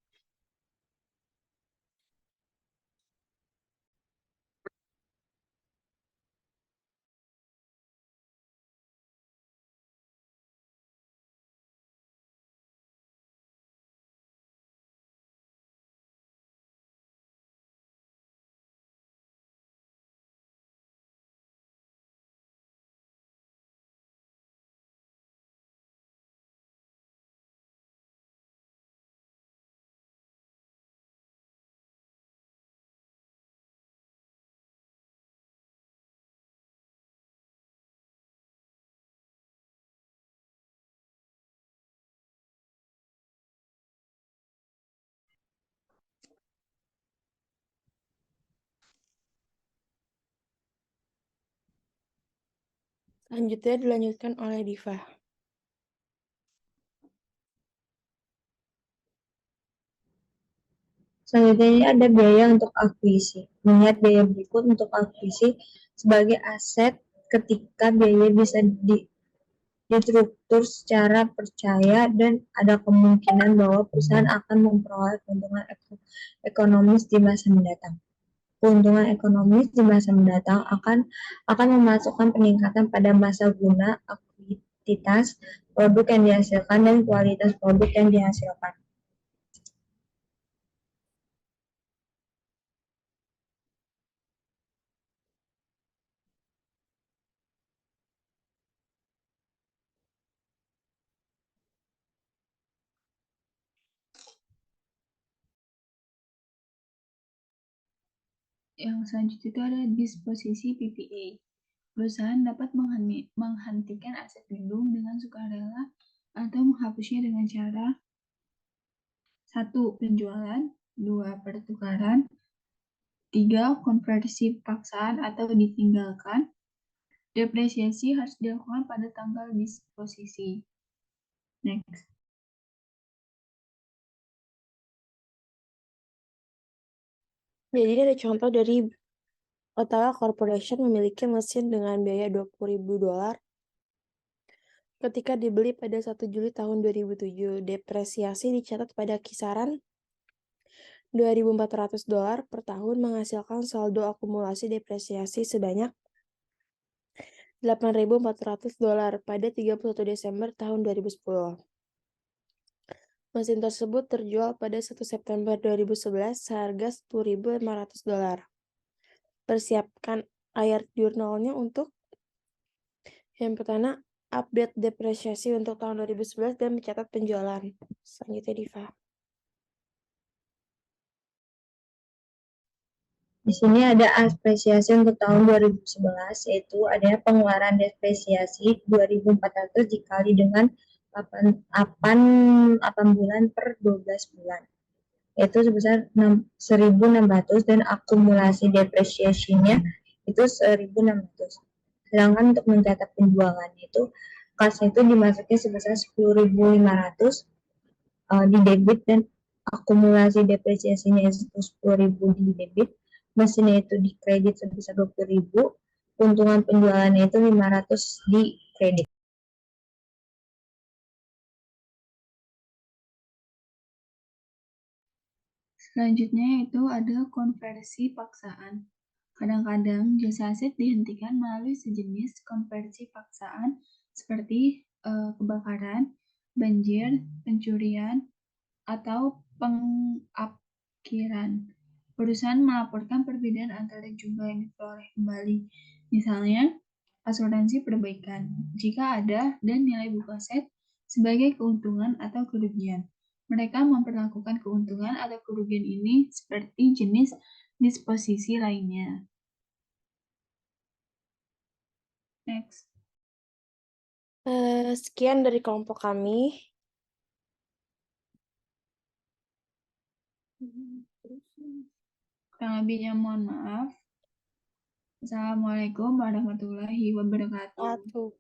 Selanjutnya dilanjutkan oleh Diva. Selanjutnya ini ada biaya untuk akuisisi. Melihat biaya berikut untuk akuisisi sebagai aset ketika biaya bisa distruktur secara percaya dan ada kemungkinan bahwa perusahaan akan memperoleh keuntungan ekonomis di masa mendatang. Keuntungan ekonomis di masa mendatang akan memasukkan peningkatan pada masa guna, akuititas produk yang dihasilkan, dan kualitas produk yang dihasilkan. Yang selanjutnya itu ada disposisi PPA. Perusahaan dapat menghentikan aset gedung dengan sukarela atau menghapusnya dengan cara 1. Penjualan 2. Pertukaran 3. Konversi paksaan atau ditinggalkan. Depresiasi harus dilakukan pada tanggal disposisi. Next. Jadi ini ada contoh dari Ottawa Corporation memiliki mesin dengan biaya $20.000 ketika dibeli pada 1 Juli tahun 2007. Depresiasi dicatat pada kisaran $2.400 per tahun, menghasilkan saldo akumulasi depresiasi sebanyak $8.400 pada 31 Desember tahun 2010. Mesin tersebut terjual pada 1 September 2011 seharga $10.500. Persiapkan air jurnalnya untuk yang pertama, update depresiasi untuk tahun 2011 dan mencatat penjualan. Selanjutnya, Diva. Di sini ada apresiasi untuk tahun 2011, yaitu adanya pengeluaran depresiasi 2.400 dikali dengan 8 bulan per 12 bulan, yaitu sebesar 1.600 dan akumulasi depresiasinya itu 1.600. Sedangkan untuk mencatat penjualan itu kasnya itu dimasuknya sebesar 10.500 di debit dan akumulasi depresiasinya itu 10.000 di debit, mesinnya itu di kredit sebesar 20.000, keuntungan penjualannya itu 500 di kredit. Selanjutnya itu ada konversi paksaan. Kadang-kadang jasa aset dihentikan melalui sejenis konversi paksaan seperti kebakaran, banjir, pencurian, atau pengapkiran. Perusahaan melaporkan perbedaan antara jumlah yang diperoleh kembali, misalnya asuransi perbaikan, jika ada, dan nilai buku aset sebagai keuntungan atau kerugian. Mereka memperlakukan keuntungan atau kerugian ini seperti jenis disposisi lainnya. Next. Sekian dari kelompok kami. Kurang lebihnya mohon maaf. Assalamualaikum warahmatullahi wabarakatuh. Satu.